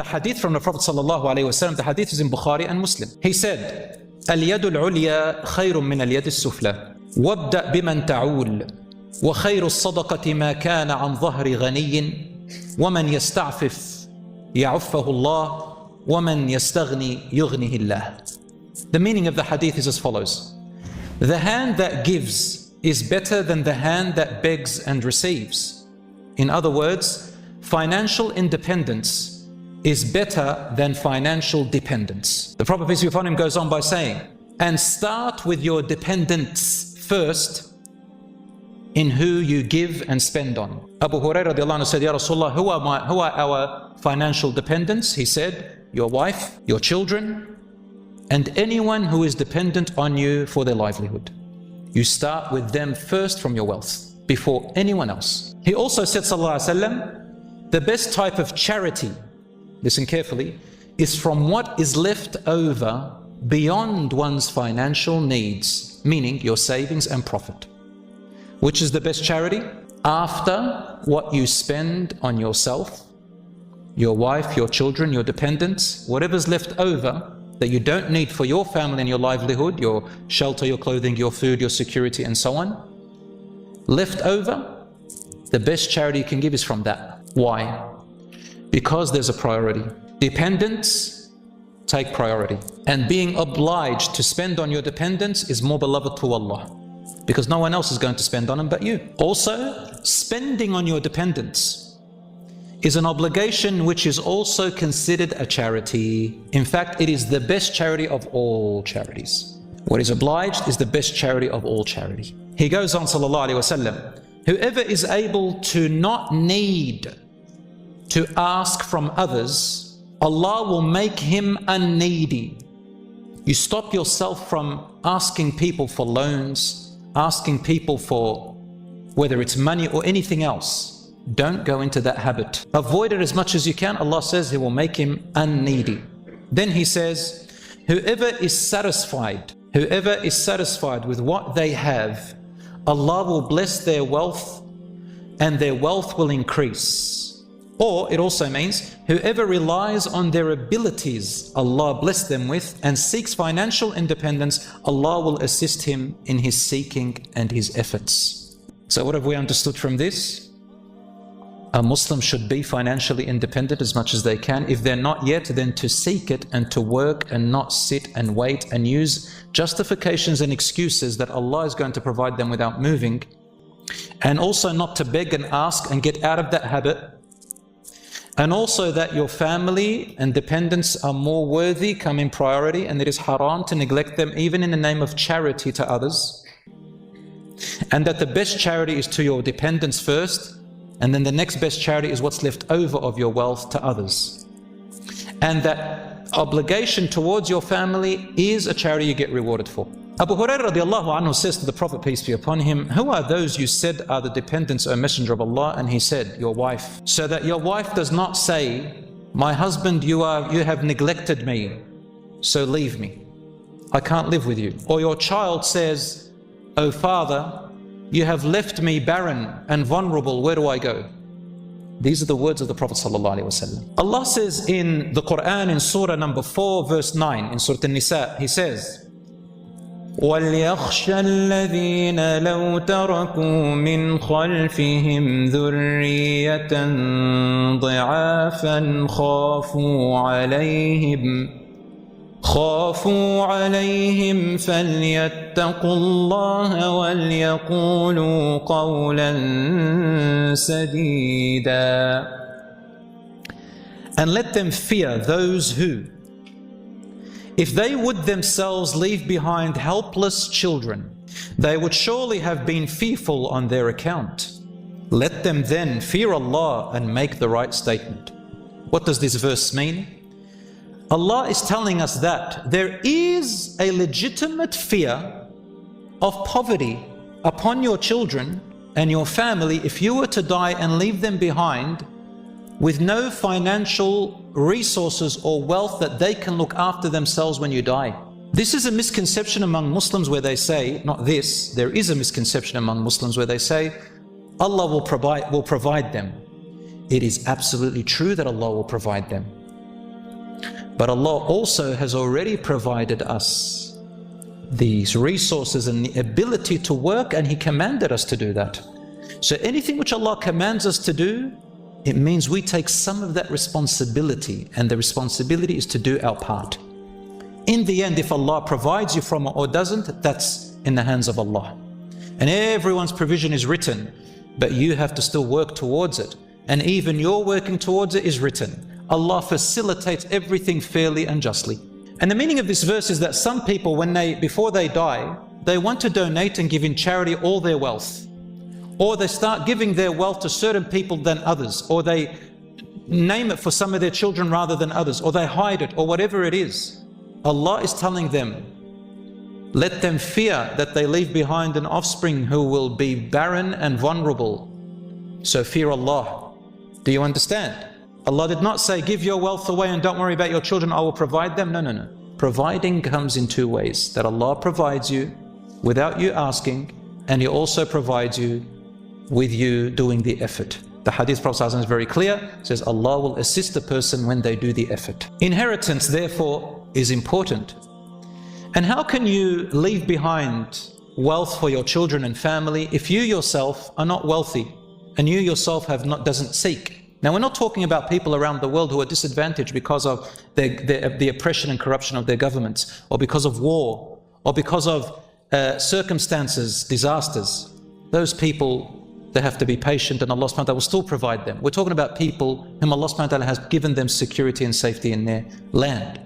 The hadith from the Prophet ﷺ, the hadith is in Bukhari and Muslim. He said, اليد العليا خير من اليد السفلى وابدأ بمن تعول وخير الصدقة ما كان عن ظهر غني ومن يستعفف يعفه الله ومن يستغني يغنه الله. The meaning of the hadith is as follows. The hand that gives is better than the hand that begs and receives. In other words, financial independence is better than financial dependence. The Prophet peace be upon him goes on by saying, and start with your dependents first in who you give and spend on. Abu Hurairah radiallahu anhu said, Ya Rasulullah, who are our financial dependents? He said, your wife, your children, and anyone who is dependent on you for their livelihood. You start with them first from your wealth, before anyone else. He also said, sallallahu alaihi wasallam, the best type of charity, listen carefully, is from what is left over beyond one's financial needs, meaning your savings and profit. Which is the best charity? After what you spend on yourself, your wife, your children, your dependents, whatever's left over that you don't need for your family and your livelihood, your shelter, your clothing, your food, your security, and so on. Left over, the best charity you can give is from that. Why? Because there's a priority. Dependents take priority. And being obliged to spend on your dependents is more beloved to Allah, because no one else is going to spend on them but you. Also, spending on your dependents is an obligation which is also considered a charity. In fact, it is the best charity of all charities. What is obliged is the best charity of all charity. He goes on, sallallahu alaihi wasallam, whoever is able to not need to ask from others, Allah will make him unneedy. You stop yourself from asking people for loans, asking people for whether it's money or anything else. Don't go into that habit. Avoid it as much as you can. Allah says He will make him unneedy. Then He says, whoever is satisfied with what they have, Allah will bless their wealth and their wealth will increase. Or it also means whoever relies on their abilities Allah bless them with and seeks financial independence, Allah will assist him in his seeking and his efforts. So what have we understood from this? A Muslim should be financially independent as much as they can. If they're not yet, then to seek it and to work and not sit and wait and use justifications and excuses that Allah is going to provide them without moving. And also not to beg and ask and get out of that habit. And also that your family and dependents are more worthy, come in priority, and it is haram to neglect them even in the name of charity to others. And that the best charity is to your dependents first, and then the next best charity is what's left over of your wealth to others. And that obligation towards your family is a charity you get rewarded for. Abu Hurairah radiallahu anhu says to the Prophet, peace be upon him, who are those you said are the dependents, O Messenger of Allah? And he said, your wife. So that your wife does not say, my husband, you have neglected me, so leave me. I can't live with you. Or your child says, O father, you have left me barren and vulnerable, where do I go? These are the words of the Prophet ﷺ. Allah says in the Quran in Surah number 4 verse 9, in Surah An-Nisa, He says, وَلْيَخْشَ الَّذِينَ لَوْ تَرَكُوا مِنْ خَلْفِهِمْ ذُرِّيَّةً ضِعَافًا خافوا عليهم فليتقوا الله وليقولوا قولا سديدا. And let them fear those who, if they would themselves leave behind helpless children, they would surely have been fearful on their account. Let them then fear Allah and make the right statement. What does this verse mean? Allah is telling us that there is a legitimate fear of poverty upon your children and your family if you were to die and leave them behind with no financial resources or wealth that they can look after themselves when you die. This is a misconception among Muslims where they say, not this, there is a misconception among Muslims where they say, Allah will provide them. It is absolutely true that Allah will provide them. But Allah also has already provided us these resources and the ability to work, and He commanded us to do that. So anything which Allah commands us to do, it means we take some of that responsibility, and the responsibility is to do our part. In the end, if Allah provides you from it or doesn't, that's in the hands of Allah. And everyone's provision is written, but you have to still work towards it. And even your working towards it is written. Allah facilitates everything fairly and justly. And the meaning of this verse is that some people, before they die, they want to donate and give in charity all their wealth. Or they start giving their wealth to certain people than others. Or they name it for some of their children rather than others. Or they hide it, or whatever it is. Allah is telling them, let them fear that they leave behind an offspring who will be barren and vulnerable. So fear Allah. Do you understand? Allah did not say, give your wealth away and don't worry about your children, I will provide them. No, no, no. Providing comes in two ways. That Allah provides you without you asking, and He also provides you with you doing the effort. The Hadith Prophet ﷺ is very clear. It says, Allah will assist the person when they do the effort. Inheritance, therefore, is important. And how can you leave behind wealth for your children and family if you yourself are not wealthy and you yourself doesn't seek? Now, we're not talking about people around the world who are disadvantaged because of the oppression and corruption of their governments, or because of war, or because of circumstances, disasters. Those people, they have to be patient, and Allah subhanahu wa ta'ala will still provide them. We're talking about people whom Allah subhanahu wa ta'ala has given them security and safety in their land.